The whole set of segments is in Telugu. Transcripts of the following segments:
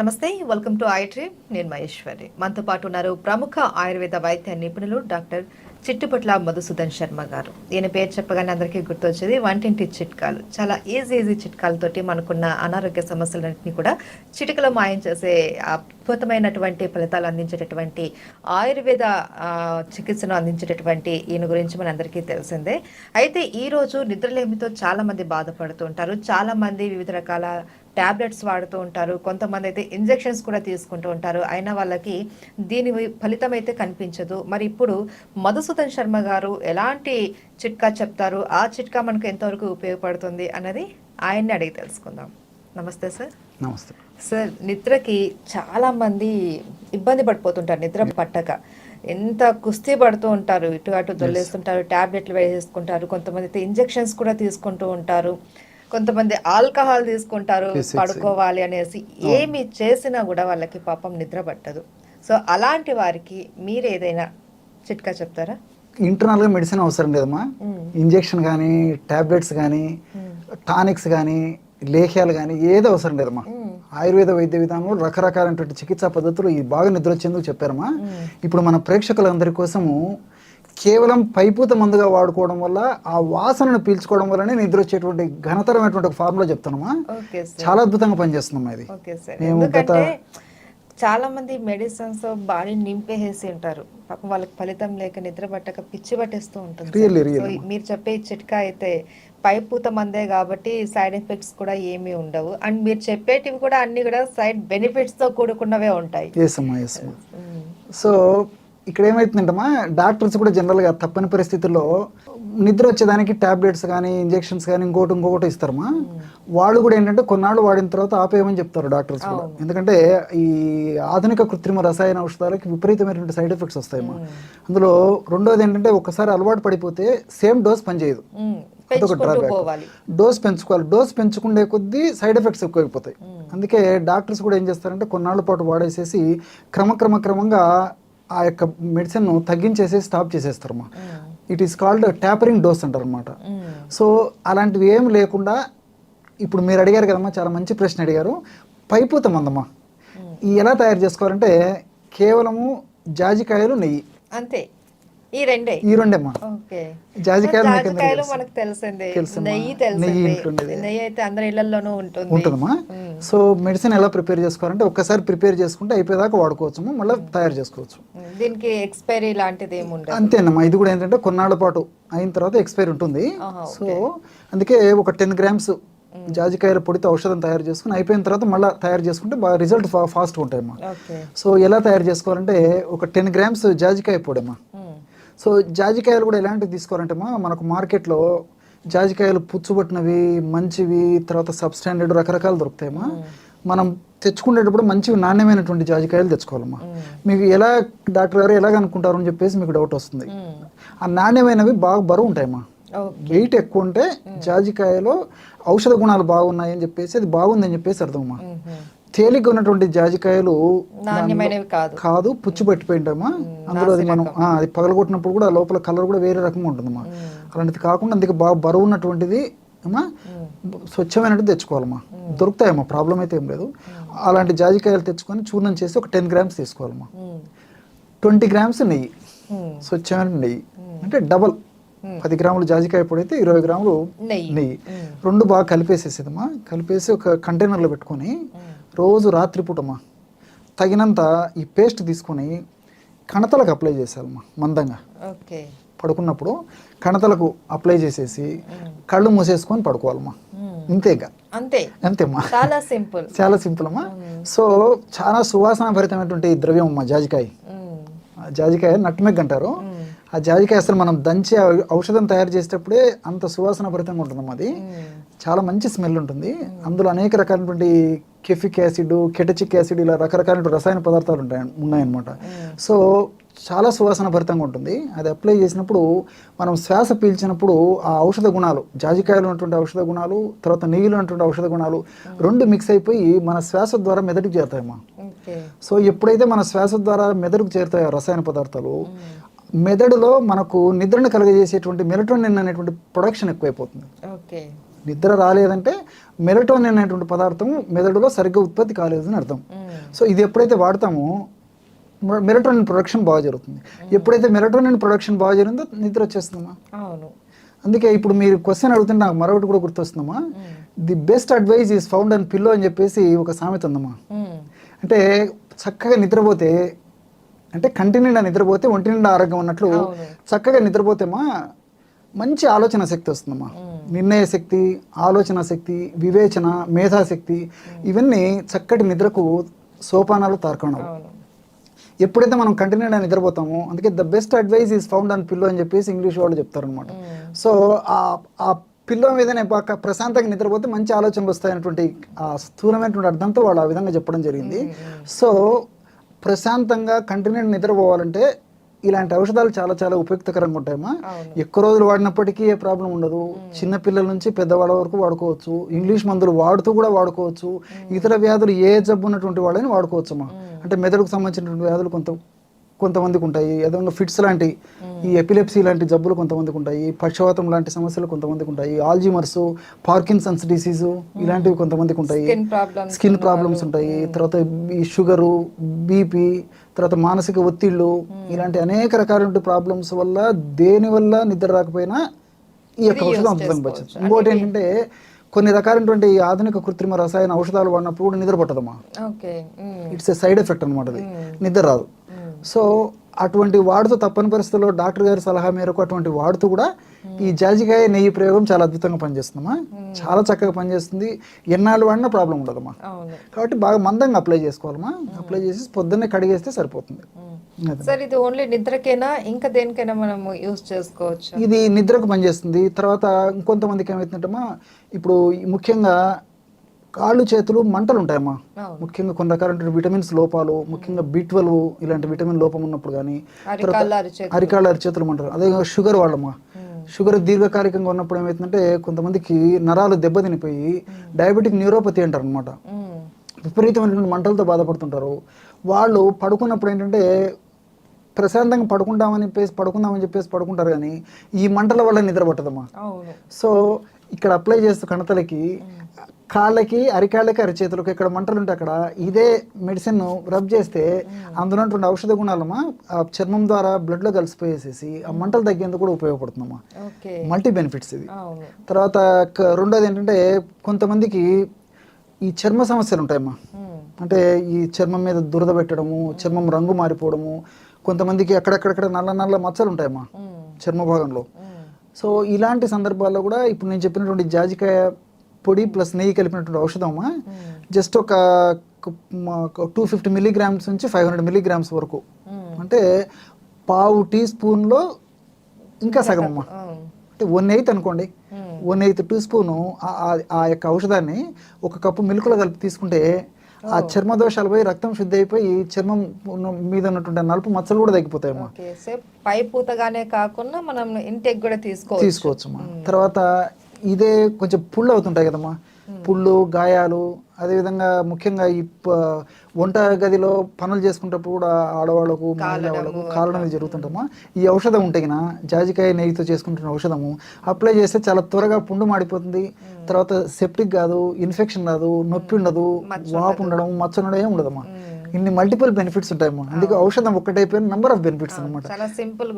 నమస్తే, వెల్కమ్ టు ఐడ్రీమ్. నేను మహేశ్వరి. మనతో పాటు ఉన్నారు ప్రముఖ ఆయుర్వేద వైద్య నిపుణులు డాక్టర్ చిట్టుపట్ల మధుసూదన్ శర్మ గారు. ఈయన పేరు చెప్పగానే అందరికీ గుర్తొచ్చేది వంటింటి చిట్కాలు. చాలా ఈజీ చిట్కాలతోటి మనకున్న అనారోగ్య సమస్యలన్నింటినీ కూడా చిటికలో మాయం చేసే అద్భుతమైనటువంటి ఫలితాలు అందించేటటువంటి ఆయుర్వేద చికిత్సను అందించేటటువంటి ఈయన గురించి మనందరికీ తెలిసిందే. అయితే ఈరోజు నిద్రలేమితో చాలామంది బాధపడుతూ ఉంటారు. చాలామంది వివిధ రకాల ట్యాబ్లెట్స్ వాడుతూ ఉంటారు. కొంతమంది అయితే ఇంజెక్షన్స్ కూడా తీసుకుంటూ ఉంటారు. అయినా వాళ్ళకి దీని ఫలితం అయితే కనిపించదు. మరి ఇప్పుడు మధుసూదన్ శర్మ గారు ఎలాంటి చిట్కా చెప్తారు, ఆ చిట్కా మనకు ఎంతవరకు ఉపయోగపడుతుంది అన్నది ఆయన్ని అడిగి తెలుసుకుందాం. నమస్తే సార్. నమస్తే సార్. నిద్రకి చాలామంది ఇబ్బంది పడిపోతుంటారు. నిద్ర పట్టక ఎంత కుస్తీ పడుతూ ఉంటారు, ఇటు అటు దొల్లేస్తుంటారు, ట్యాబ్లెట్లు వేసేసుకుంటారు. కొంతమంది అయితే ఇంజెక్షన్స్ కూడా తీసుకుంటూ ఉంటారు. కొంతమంది ఆల్కహాల్ తీసుకుంటారు పడుకోవాలి అనేసి. ఏమి చేసినా కూడా వాళ్ళకి పాపం నిద్ర పట్టదు. సో అలాంటి వారికి మీరు ఏదైనా చిట్కా చెప్తారా? ఇంటర్నల్గా మెడిసిన్ అవసరం లేదమ్మా. ఇంజెక్షన్ కానీ, టాబ్లెట్స్ కానీ, టానిక్స్ కానీ, లేహ్యాలు కానీ ఏది అవసరం లేదమ్మా. ఆయుర్వేద వైద్య విధానంలో రకరకాలైనటువంటి చికిత్సా పద్ధతులు ఈ బాగా నిద్ర వచ్చేందుకు చెప్పారమ్మా. ఇప్పుడు మన ప్రేక్షకులందరి కోసము కేవలం పైపూత మందుగా వాడుకోవడం వల్ల, ఆ వాసనను పీల్చుకోవడం వల్లనే నిద్ర వచ్చేటువంటి ఘనతరమైనటువంటి ఫార్ములా చెప్తానమ్మా. చాలా అద్భుతంగా పనిచేస్తుందమ్మా ఇది. ఎందుకంటే చాలా మంది మెడిసిన్స్ బాడీ నింపేసి ఉంటారు. పాపం వాళ్ళకి ఫలితం లేక నిద్ర పట్టక పిచ్చి పట్టేస్తూ ఉంటుంది. మీరు చెప్పే చిట్కా అయితే పైపూత మందే కాబట్టి సైడ్ ఎఫెక్ట్స్ కూడా ఏమీ ఉండవు. అండ్ మీరు చెప్పేటివి కూడా అన్ని కూడా సైడ్ బెనిఫిట్స్ తో కూడుకున్నవే ఉంటాయి. సో ఇక్కడ ఏమవుతుందంటమ్మా, డాక్టర్స్ కూడా జనరల్గా తప్పని పరిస్థితుల్లో నిద్ర వచ్చేదానికి టాబ్లెట్స్ కానీ, ఇంజెక్షన్స్ కానీ, ఇంకోటి ఇస్తారమ్మా. వాళ్ళు కూడా ఏంటంటే కొన్నాళ్ళు వాడిన తర్వాత ఆపేయమని చెప్తారు డాక్టర్స్ కూడా. ఎందుకంటే ఈ ఆధునిక కృత్రిమ రసాయన ఔషధాలకి విపరీతమైనటువంటి సైడ్ ఎఫెక్ట్స్ వస్తాయమ్మా. అందులో రెండోది ఏంటంటే ఒకసారి అలవాటు పడిపోతే సేమ్ డోస్ పనిచేయదు. అదొక డ్రాబ్యాక్. డోస్ పెంచుకోవాలి. డోస్ పెంచుకుండే కొద్దీ సైడ్ ఎఫెక్ట్స్ ఎక్కువైపోతాయి. అందుకే డాక్టర్స్ కూడా ఏం చేస్తారంటే కొన్నాళ్ళ పాటు వాడేసేసి క్రమంగా ఆ యొక్క మెడిసిన్ తగ్గించేసి స్టాప్ చేసేస్తారమ్మా. It is called tapering dose అంటారు అనమాట. సో అలాంటివి ఏం లేకుండా ఇప్పుడు మీరు అడిగారు కదమ్మా, చాలా మంచి ప్రశ్న అడిగారు. పైపూత మందమ్మా ఈ ఎలా తయారు చేసుకోవాలంటే కేవలము జాజికాయలు, నెయ్యి, అంతే. ఈ రెండేమ్మా. జాజికాయలు మనకు తెలిసిందే, నెయ్యి అయితే అందరి ఇళ్లలోనూ ఉంటుందమ్మా. సో మెడిసిన్ ఎలా ప్రిపేర్ చేసుకోవాలంటే ఒక్కసారి ప్రిపేర్ చేసుకుంటే అయిపోయేదాకా వాడుకోవచ్చు, మళ్ళీ తయారు చేసుకోవచ్చు. దీనికి ఎక్స్పైరీ లాంటిది ఏమి ఉండదు. అంతేనమ్మా. ఇది కూడా ఏంటంటే కొన్నాళ్ళ పాటు అయిన తర్వాత ఎక్స్పైరీ ఉంటుంది. సో అందుకే ఒక 10 grams జాజికాయల పొడితో ఔషధం తయారు చేసుకుని అయిపోయిన తర్వాత మళ్ళీ తయారు చేసుకుంటే బాగా రిజల్ట్ ఫాస్ట్గా ఉంటాయమ్మా. సో ఎలా తయారు చేసుకోవాలంటే ఒక 10 grams జాజికాయ పొడమ్మా. సో జాజికాయలు కూడా ఎలాంటివి తీసుకోవాలంటే మనకు మార్కెట్లో జాజికాయలు పుచ్చుబట్టినవి, మంచివి, తర్వాత సబ్స్టాండర్డ్ రకరకాలు దొరుకుతాయమ్మా. మనం తెచ్చుకునేటప్పుడు మంచివి నాణ్యమైనటువంటి జాజికాయలు తెచ్చుకోవాలమ్మా. మీకు ఎలా డాక్టర్ గారు ఎలాగ అనుకుంటారు అని చెప్పేసి మీకు డౌట్ వస్తుంది. ఆ నాణ్యమైనవి బాగా బరువు ఉంటాయమ్మా. వెయిట్ ఎక్కువ ఉంటే జాజికాయలో ఔషధ గుణాలు బాగున్నాయి అని చెప్పేసి అది బాగుందని చెప్పేసి అర్థమమ్మా. తేలిగ్గా ఉన్నటువంటి జాజికాయలు కాదు, పుచ్చు పట్టిపోయింటామా. అందులో అది మనం అది పగలగొట్టినప్పుడు కూడా లోపల కలర్ కూడా వేరే రకంగా ఉంటుందమ్మా. అలాంటిది కాకుండా అందుకే బాగా బరువు ఉన్నటువంటిది అమ్మా స్వచ్ఛమైనట్టు తెచ్చుకోవాలమ్మా. దొరుకుతాయమ్మా, ప్రాబ్లం అయితే ఏం లేదు. అలాంటి జాజికాయలు తెచ్చుకొని చూర్ణం చేసి ఒక 10 grams తీసుకోవాలమ్మా. 20 grams నెయ్యి, స్వచ్ఛమైన నెయ్యి, అంటే డబల్. 10 grams జాజికాయ పొడి అయితే 20 grams నెయ్యి. రెండు బాగా కలిపేసేసేదమ్మా. కలిపేసి ఒక కంటైనర్లో పెట్టుకొని రోజు రాత్రిపూటమ్మా తగినంత ఈ పేస్ట్ తీసుకొని కణతలకు అప్లై చేసేయాలమ్మా. మందంగా పడుకున్నప్పుడు కణతలకు అప్లై చేసేసి కళ్ళు మూసేసుకొని పడుకోవాలమ్మా. ఇంతేగా, అంతేమ్మా. చాలా సింపుల్ అమ్మా. సో చాలా సువాసన భరితమైనటువంటి ద్రవ్యం అమ్మా జాజికాయ. జాజికాయ నట్మెగ్ అంటారు. ఆ జాజికాయ అసలు మనం దంచి ఔషధం తయారు చేసేటప్పుడే అంత సువాసన భరితంగా ఉంటుందమ్మా. అది చాలా మంచి స్మెల్ ఉంటుంది. అందులో అనేక రకాలైనటువంటి కెఫిక్ యాసిడ్, కెటచిక్ యాసిడ్, ఇలా రకరకాల రసాయన పదార్థాలు ఉన్నాయన్నమాట. సో చాలా సువాసన భరితంగా ఉంటుంది. అది అప్లై చేసినప్పుడు మనం శ్వాస పీల్చినప్పుడు ఆ ఔషధ గుణాలు, జాజికాయలు ఉన్నటువంటి ఔషధ గుణాలు, తర్వాత నెయ్యిలో ఉన్నటువంటి ఔషధ గుణాలు రెండు మిక్స్ అయిపోయి మన శ్వాస ద్వారా మెదడుకు చేరుతాయమ్మా. సో ఎప్పుడైతే మన శ్వాస ద్వారా మెదడుకు చేరుతాయో రసాయన పదార్థాలు, మెదడులో మనకు నిద్రను కలగజేసేటువంటి మెలటోనిన్ అనేటువంటి ప్రొడక్షన్ ఎక్కువైపోతుంది. నిద్ర రాలేదంటే మెలటోనిన్ అనేటువంటి పదార్థం మెదడులో సరిగ్గా ఉత్పత్తి కాలేదు అని అర్థం. సో ఇది ఎప్పుడైతే వాడతామో మెలటోనిన్ ప్రొడక్షన్ బాగా జరుగుతుంది. ఎప్పుడైతే మెలటోనిన్ ప్రొడక్షన్ బాగా జరిగిందో నిద్ర వచ్చేస్తుందమ్మా. అవును. అందుకే ఇప్పుడు మీరు క్వశ్చన్ అడుగుతుంటే నాకు మరొకటి కూడా గుర్తొస్తుందమ్మా. The best advice is found and pillow అని చెప్పేసి ఒక సామెత ఉందమ్మా. అంటే చక్కగా నిద్రపోతే, అంటే కంటి నిండా నిద్రపోతే ఒంటి నిండా ఆరోగ్యం అన్నట్లు చక్కగా నిద్రపోతేమా మంచి ఆలోచన శక్తి వస్తుందమ్మా. నిర్ణయ శక్తి, ఆలోచన శక్తి, వివేచన, మేధాశక్తి, ఇవన్నీ చక్కటి నిద్రకు సోపానాలు, తార్కాణాలు. ఎప్పుడైతే మనం కంటి నిండా నిద్రపోతామో, అందుకే the best advice is found on pillow అని చెప్పేసి ఇంగ్లీష్ వాళ్ళు చెప్తారనమాట. సో ఆ పిల్లో మీదనే బాగా ప్రశాంతంగా నిద్రపోతే మంచి ఆలోచనలు వస్తాయనేటువంటి ఆ స్థూలమైనటువంటి అర్థంతో వాళ్ళు ఆ విధంగా చెప్పడం జరిగింది. సో ప్రశాంతంగా కంటి నిండా నిద్రపోవాలంటే ఇలాంటి ఔషధాలు చాలా చాలా ఉపయుక్తకరంగా ఉంటాయమ్మా. ఎక్కువ రోజులు వాడినప్పటికీ ఏ ప్రాబ్లం ఉండదు. చిన్న పిల్లల నుంచి పెద్దవాళ్ళ వరకు వాడుకోవచ్చు. ఇంగ్లీష్ మందులు వాడుతూ కూడా వాడుకోవచ్చు. ఇతర వ్యాధులు ఏ జబ్బు ఉన్నటువంటి వాళ్ళని వాడుకోవచ్చు అమ్మా. అంటే మెదడుకు సంబంధించినటువంటి వ్యాధులు కొంతమందికి ఉంటాయి. ఏదైనా ఫిట్స్ లాంటి, ఈ ఎపిలెప్సీ లాంటి జబ్బులు కొంతమందికి ఉంటాయి. పక్షవాతం లాంటి సమస్యలు కొంతమందికి ఉంటాయి. ఆల్జీమర్స్, పార్కిన్సన్స్ డిసీజు ఇలాంటివి కొంతమందికి ఉంటాయి. స్కిన్ ప్రాబ్లమ్స్ ఉంటాయి. తర్వాత ఈ షుగరు, బీపీ, తర్వాత మానసిక ఒత్తిళ్ళు, ఇలాంటి అనేక రకాల ప్రాబ్లమ్స్ వల్ల దేని వల్ల నిద్ర రాకపోయినా ఈ యొక్క ఔషధం అద్భుతంగా పచ్చచ్చు. ఇంకోటి ఏంటంటే కొన్ని రకాలైనటువంటి ఆధునిక కృత్రిమ రసాయన ఔషధాలు వాడినప్పుడు కూడా నిద్ర పట్టదమ్మా. ఇట్స్ ఏ సైడ్ ఎఫెక్ట్ అనమాట. అది నిద్ర రాదు. సో అటువంటి వాడుతూ తప్పని పరిస్థితుల్లో డాక్టర్ గారి సలహా మేరకు అటువంటి వాడుతూ కూడా ఈ జాజికాయ నెయ్యి ప్రయోగం చాలా అద్భుతంగా పనిచేస్తుందమ్మా. చాలా చక్కగా పనిచేస్తుంది. ఎన్నాళ్ళు వాడినా ప్రాబ్లం ఉండదమ్మా. కాబట్టి బాగా మందంగా అప్లై చేసుకోవాలమ్మా. అప్లై చేసి పొద్దున్నే కడిగేస్తే సరిపోతుంది. సార్ ఇది ఓన్లీ నిద్రకేనా, ఇంకా దేనికైనా మనం యూజ్ చేసుకోవచ్చు? ఇది నిద్రకు పనిచేస్తుంది. తర్వాత ఇంకొంతమందికి ఏమవుతుందంటమ్మా, ఇప్పుడు ముఖ్యంగా కాళ్ళు చేతులు మంటలు ఉంటాయమ్మా. ముఖ్యంగా కొన్ని రకాల విటమిన్స్ లోపాలు, ముఖ్యంగా B12 ఇలాంటి విటమిన్ లోపం ఉన్నప్పుడు కానీ, అరికాళ్ళ అరిచేతులు మంటలు. అదే షుగర్ వాళ్ళమ్మా. షుగర్ దీర్ఘకాలికంగా ఉన్నప్పుడు ఏమవుతుందంటే కొంతమందికి నరాలు దెబ్బతినిపోయి డయాబెటిక్ న్యూరోపతి అంటారు అనమాట. విపరీతమైనటువంటి మంటలతో బాధపడుతుంటారు. వాళ్ళు పడుకున్నప్పుడు ఏంటంటే ప్రశాంతంగా పడుకుందామని చెప్పేసి పడుకుంటారు, కానీ ఈ మంటల వల్ల నిద్ర పట్టదమ్మా. సో ఇక్కడ అప్లై చేస్తూ కణతలకి, కాళ్ళకి, అరికాళ్ళకి, అరిచేతులకు ఎక్కడ మంటలు ఉంటే అక్కడ ఇదే మెడిసిన్ రబ్ చేస్తే అందులో ఉన్నటువంటి ఔషధ గుణాలమ్మా ఆ చర్మం ద్వారా బ్లడ్లో కలిసిపోయేసేసి ఆ మంటలు తగ్గేందుకు కూడా ఉపయోగపడుతుందమ్మా. మల్టీ బెనిఫిట్స్ ఇది. తర్వాత రెండోది ఏంటంటే కొంతమందికి ఈ చర్మ సమస్యలు ఉంటాయమ్మా. అంటే ఈ చర్మం మీద దురద పెట్టడము, చర్మం రంగు మారిపోవడము, కొంతమందికి అక్కడక్కడక్కడ నల్ల నల్ల మచ్చలు ఉంటాయమ్మా చర్మ భాగంలో. సో ఇలాంటి సందర్భాల్లో కూడా ఇప్పుడు నేను చెప్పినటువంటి జాజికాయ పొడి ప్లస్ నెయ్యి కలిపినటువంటి ఔషధమా జస్ట్ ఒక 250 మిల్లీగ్రామ్స్ నుంచి 500 మిల్లీగ్రామ్స్ వరకు, అంటే పావు టీ స్పూన్లో ఇంకా సగం అమ్మా, అంటే 1/8 అనుకోండి, 1/8 టీ స్పూను ఆ యొక్క ఔషధాన్ని 1 కప్పు మిల్క్లో కలిపి తీసుకుంటే ఆ చర్మ దోషాలు పోయి రక్తం శుద్ధి అయిపోయి చర్మం మీద ఉన్నటువంటి నలుపు మచ్చలు కూడా తగ్గిపోతాయమ్మా. పై పూతగానే కాకుండా మనం ఇంటెక్ కూడా తీసుకోవచ్చమ్మా. తర్వాత ఇదే కొంచెం పుళ్ళు అవుతుంటాయి కదమ్మా, పుళ్ళు, గాయాలు, అదేవిధంగా ముఖ్యంగా ఈ వంట గదిలో పనులు చేసుకుంటప్పుడు కూడా ఆడవాళ్ళకు, మహిళ వాళ్ళకు కారణం జరుగుతుంటామా. ఈ ఔషధం ఉంటే గిన జాజికాయ నెయ్యితో చేసుకుంటున్న ఔషధము అప్లై చేస్తే చాలా త్వరగా పుండు మాడిపోతుంది. తర్వాత సెప్టిక్ కాదు, ఇన్ఫెక్షన్ రాదు, నొప్పి ఉండదు, వాపు ఉండడం, మచ్చ ఉండడం ఏమి ఉండదమ్మా. ఇన్ని మల్టిపుల్ బెనిఫిట్స్ ఉంటాయమ్మా. అందుకే ఔషధం ఒక్కటైపోయిన నంబర్ ఆఫ్ బెనిఫిట్స్ అనమాట. సింపుల్,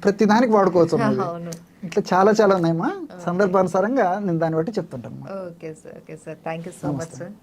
ప్రతి దానికి వాడుకోవచ్చు. ఇట్లా చాలా చాలా ఉన్నాయమ్మా. సందర్భానుసారంగా నేను దాన్ని బట్టి చెప్తుంటాను. Okay sir, thank you so much sir.